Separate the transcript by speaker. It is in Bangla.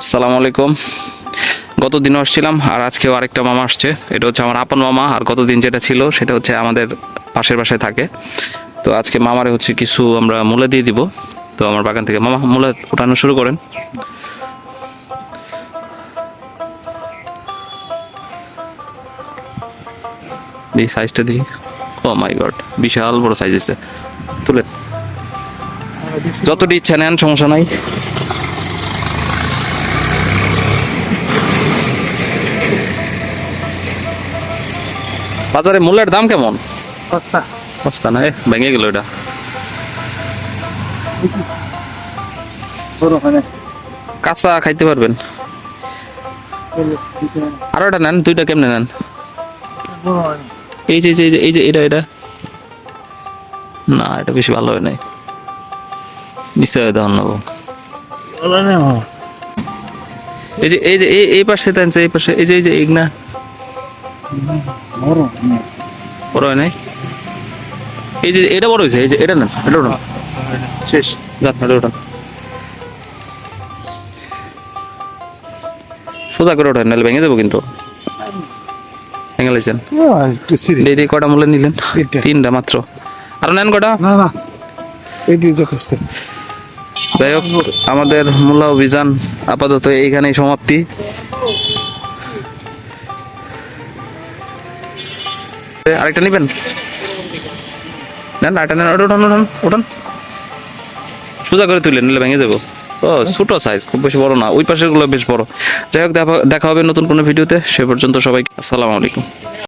Speaker 1: আসসালামু আলাইকুম। গতদিনও আসছিলাম আর আজকেও আরেকটা মামা আসছে। এটা হচ্ছে আমার আপন মামা, আর গতদিন যেটা ছিল সেটা হচ্ছে আমাদের পাশের বাসায় থাকে। তো আজকে মামারে হচ্ছে কিছু আমরা মূলা দিয়ে দিব। তো আমার বাগান থেকে মামা মূলা উঠানো শুরু করেন। দেখি সাইজটা দেখি। ও মাই গড, বিশাল বড় সাইজ আছে। তুলে যতটি ইচ্ছা নেন, সমস্যা নাই। বাজারে মূলের দাম কেমন?
Speaker 2: সস্তা
Speaker 1: সস্তা না, ভেঙে গেল এটা।
Speaker 2: বড় হয় না
Speaker 1: কাঁচা খাইতে পারবেন। আরো এটা নেন, দুইটা কেমনে নেন?
Speaker 2: বড় হয় না
Speaker 1: এই যে এটা এটা না, এটা বেশি ভালো হয় নাই। নিশ্চয় দেওয়ান নেবো।
Speaker 2: বড় না
Speaker 1: এই পাশে টানছে, এই পাশে এই যে ইগনা
Speaker 2: বড় না
Speaker 1: বড় হয় নাই। এই যে এটা বড় হয়েছে, এই যে এটা নেন, এটা ওঠান।
Speaker 2: শেষ
Speaker 1: যান, এটা ওঠান। সোজা করে ওঠেন, নাহলে ভেঙে যাবো কিন্তু। ভেঙে লাইছেন।
Speaker 2: একটু সিরি
Speaker 1: দিদি কটা মূল্য নিলেন?
Speaker 2: তিনটা।
Speaker 1: তিনটা মাত্র। আরো নেন কটা?
Speaker 2: না না এটি যথেষ্ট
Speaker 1: যাই হোক, আমাদের মূল্য অভিযান আপাতত এইখানেই সমাপ্তি। আরেকটা নিবেন? নেন, আরেকটা নেন। ওঠান। সোজা করে তুলেন, নিলে ভেঙে যাবো। ও ছোট সাইজ, খুব বেশি বড় না। ওই পাশের গুলো বেশ বড়। যাই হোক, দেখা হবে নতুন কোনো ভিডিওতে। সে পর্যন্ত সবাইকে আসসালামু আলাইকুম।